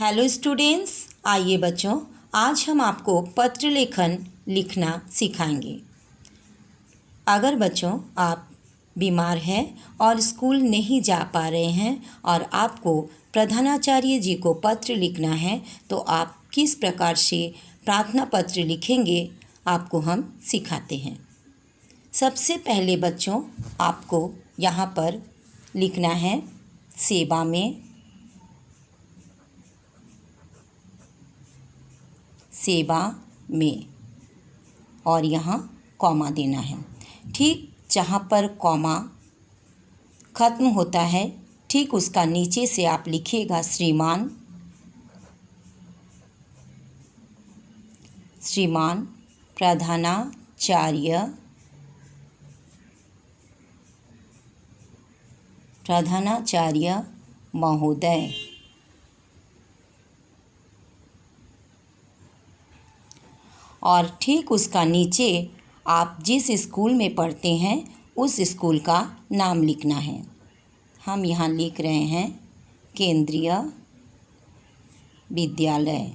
Hello students, आइए बच्चों, आज हम आपको पत्र लेखन लिखना सिखाएंगे। अगर बच्चों आप बीमार हैं और स्कूल नहीं जा पा रहे हैं और आपको प्रधानाचार्य जी को पत्र लिखना है तो आप किस प्रकार से प्रार्थना पत्र लिखेंगे आपको हम सिखाते हैं। सबसे पहले बच्चों आपको यहाँ पर लिखना है सेवा में, सेवा में, और यहाँ कॉमा देना है। ठीक जहाँ पर कॉमा ख़त्म होता है ठीक उसका नीचे से आप लिखिएगा श्रीमान, श्रीमान प्रधानाचार्य, प्रधानाचार्य महोदय। और ठीक उसका नीचे आप जिस स्कूल में पढ़ते हैं उस स्कूल का नाम लिखना है। हम यहाँ लिख रहे हैं केंद्रीय विद्यालय।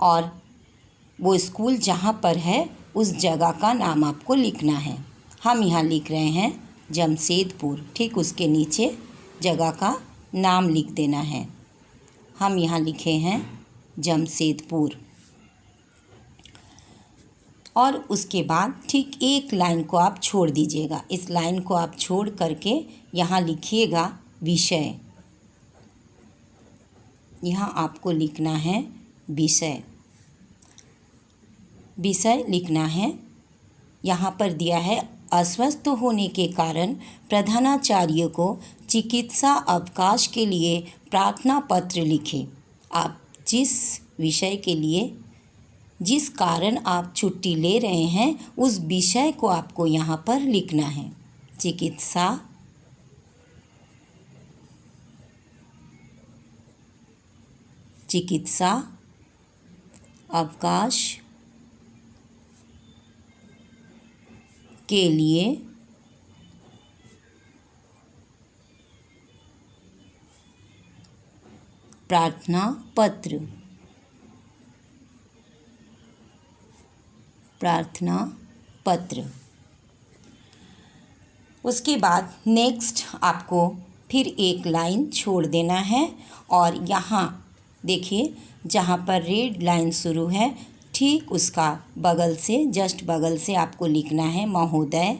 और वो स्कूल जहाँ पर है उस जगह का नाम आपको लिखना है। हम यहाँ लिख रहे हैं जमशेदपुर। ठीक उसके नीचे जगह का नाम लिख देना है। हम यहाँ लिखे हैं जमशेदपुर। और उसके बाद ठीक एक लाइन को आप छोड़ दीजिएगा। इस लाइन को आप छोड़ करके यहाँ लिखिएगा विषय। यहाँ आपको लिखना है विषय, विषय लिखना है। यहाँ पर दिया है अस्वस्थ होने के कारण प्रधानाचार्य को चिकित्सा अवकाश के लिए प्रार्थना पत्र लिखें। आप जिस विषय के लिए जिस कारण आप छुट्टी ले रहे हैं उस विषय को आपको यहाँ पर लिखना है। चिकित्सा चिकित्सा अवकाश के लिए प्रार्थना पत्र, प्रार्थना पत्र। उसके बाद नेक्स्ट आपको फिर एक लाइन छोड़ देना है और यहाँ देखिए जहाँ पर रेड लाइन शुरू है ठीक उसका बगल से जस्ट बगल से आपको लिखना है महोदय।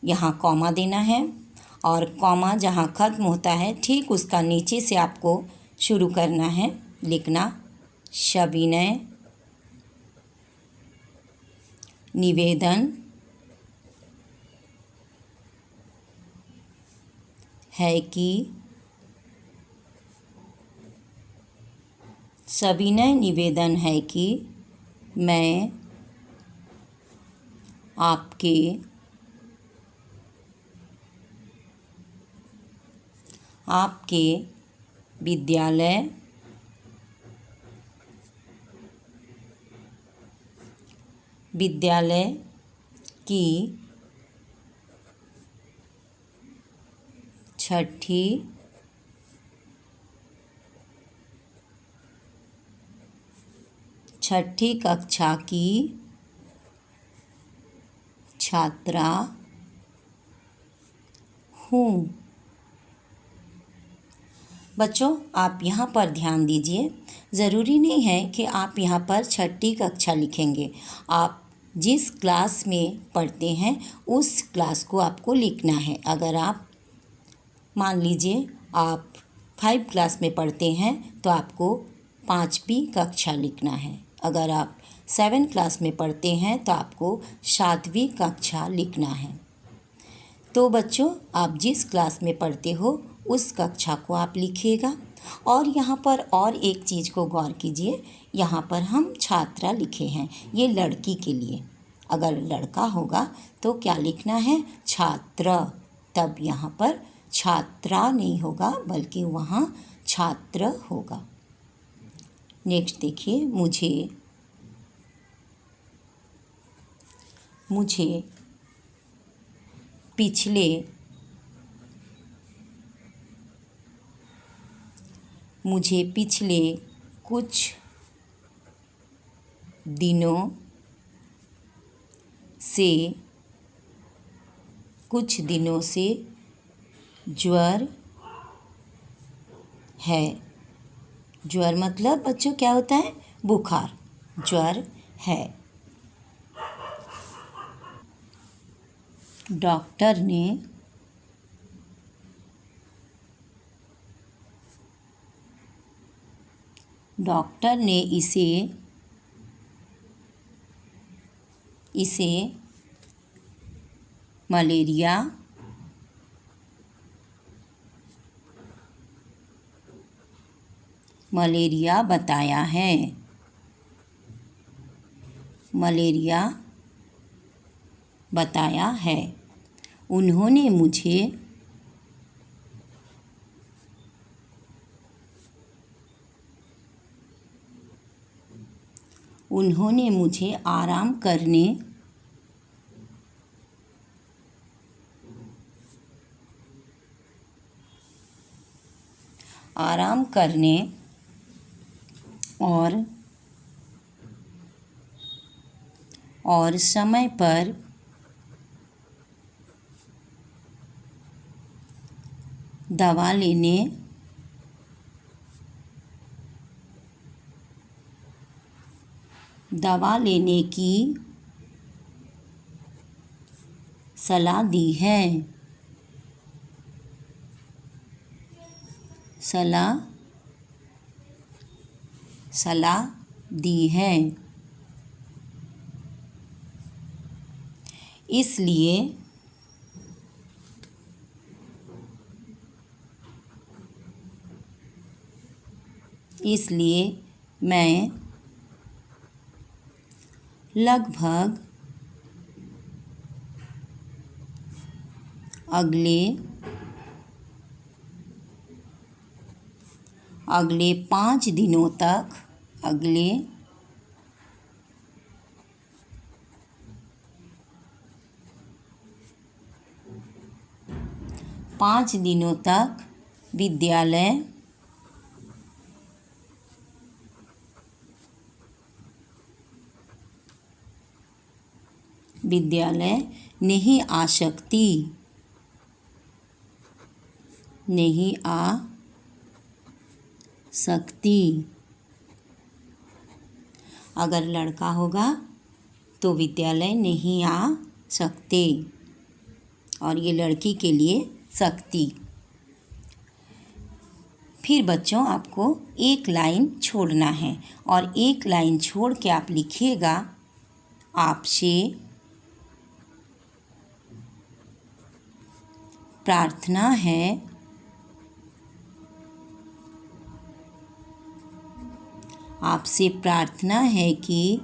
यहाँ कॉमा देना है और कॉमा जहाँ ख़त्म होता है ठीक उसका नीचे से आपको शुरू करना है लिखना सविनय निवेदन है कि सविनय निवेदन है कि मैं आपके विद्यालय की छठी कक्षा की छात्रा हूँ। बच्चों आप यहाँ पर ध्यान दीजिए, ज़रूरी नहीं है कि आप यहाँ पर छठी कक्षा लिखेंगे। आप जिस क्लास में पढ़ते हैं उस क्लास को आपको लिखना है। अगर आप मान लीजिए आप 5 क्लास में पढ़ते हैं तो आपको 5वीं कक्षा लिखना है। अगर आप 7 क्लास में पढ़ते हैं तो आपको 7वीं कक्षा लिखना है। तो बच्चों आप जिस क्लास में पढ़ते हो उस कक्षा को आप लिखिएगा। और यहाँ पर और एक चीज़ को गौर कीजिए, यहाँ पर हम छात्रा लिखे हैं, ये लड़की के लिए। अगर लड़का होगा तो क्या लिखना है छात्र, तब यहाँ पर छात्रा नहीं होगा बल्कि वहाँ छात्र होगा। नेक्स्ट देखिए, मुझे पिछले कुछ दिनों से ज्वर है। ज्वर मतलब बच्चों क्या होता है? बुखार। ज्वर है। डॉक्टर ने इसे मलेरिया बताया है। उन्होंने मुझे आराम करने और समय पर दवा लेने की सलाह दी है। इसलिए मैं लगभग अगले 5 दिनों तक 5 दिनों तक विद्यालय नहीं आ सकती। अगर लड़का होगा तो विद्यालय नहीं आ सकते, और ये लड़की के लिए सकती। फिर बच्चों आपको एक लाइन छोड़ना है, और एक लाइन छोड़ के आप लिखिएगा, आपसे प्रार्थना है कि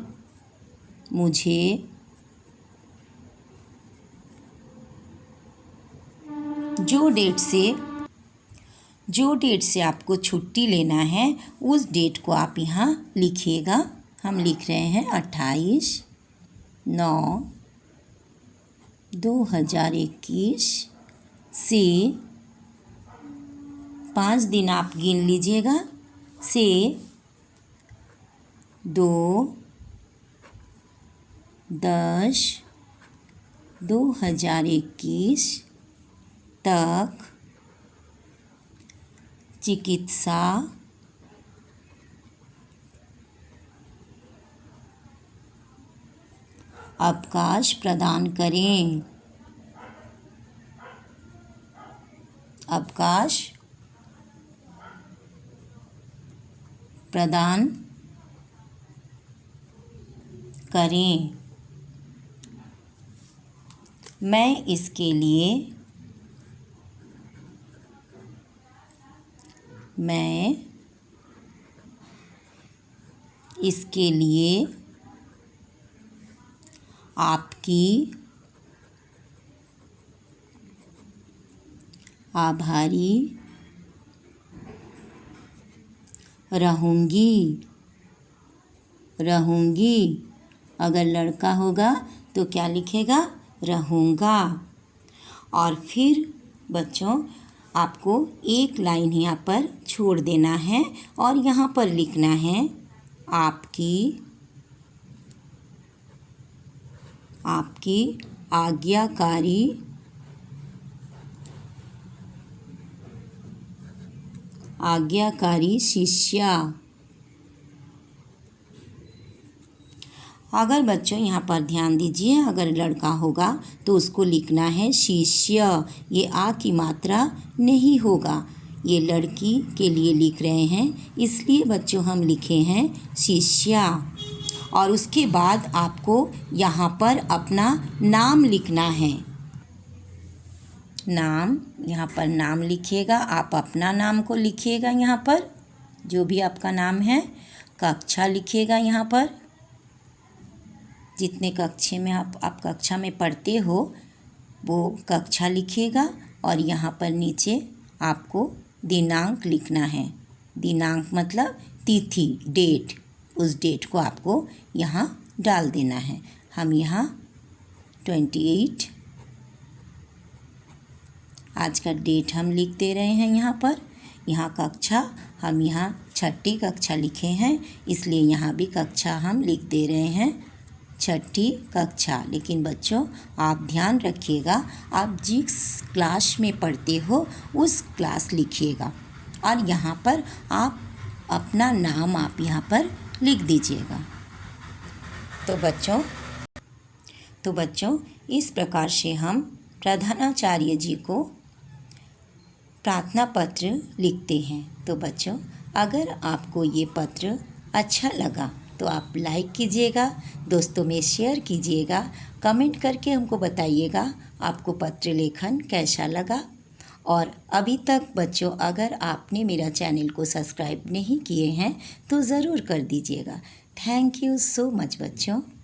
मुझे जो डेट से आपको छुट्टी लेना है उस डेट को आप यहाँ लिखिएगा। हम लिख रहे हैं 28/9/2021 से 5 दिन आप गिन लीजिएगा, से 2/10/2021 तक चिकित्सा अवकाश प्रदान करें। मैं इसके लिए आपकी आभारी रहूँगी। अगर लड़का होगा तो क्या लिखेगा? रहूँगा। और फिर बच्चों आपको एक लाइन यहाँ पर छोड़ देना है और यहाँ पर लिखना है आपकी आज्ञाकारी शिष्या। अगर बच्चों यहाँ पर ध्यान दीजिए, अगर लड़का होगा तो उसको लिखना है शिष्य। ये आ की मात्रा नहीं होगा, ये लड़की के लिए लिख रहे हैं, इसलिए बच्चों हम लिखे हैं शिष्या। और उसके बाद आपको यहाँ पर अपना नाम लिखना है। नाम, यहाँ पर नाम लिखिएगा, आप अपना नाम को लिखिएगा यहाँ पर, जो भी आपका नाम है। कक्षा लिखिएगा यहाँ पर, जितने कक्षे में आप कक्षा में पढ़ते हो वो कक्षा लिखिएगा। और यहाँ पर नीचे आपको दिनांक लिखना है। दिनांक मतलब तिथि, डेट, उस डेट को आपको यहाँ डाल देना है। हम यहाँ 28 आज का डेट हम लिख दे रहे हैं यहाँ पर। यहाँ कक्षा, हम यहाँ 6ठी कक्षा लिखे हैं, इसलिए यहाँ भी कक्षा हम लिख दे रहे हैं 6ठी कक्षा। लेकिन बच्चों आप ध्यान रखिएगा, आप जिस क्लास में पढ़ते हो उस क्लास लिखिएगा। और यहाँ पर आप अपना नाम आप यहाँ पर लिख दीजिएगा। तो बच्चों इस प्रकार से हम प्रधानाचार्य जी को प्रार्थना पत्र लिखते हैं। तो बच्चों अगर आपको ये पत्र अच्छा लगा तो आप लाइक कीजिएगा, दोस्तों में शेयर कीजिएगा, कमेंट करके हमको बताइएगा आपको पत्र लेखन कैसा लगा। और अभी तक बच्चों अगर आपने मेरा चैनल को सब्सक्राइब नहीं किए हैं तो ज़रूर कर दीजिएगा। थैंक यू सो मच बच्चों।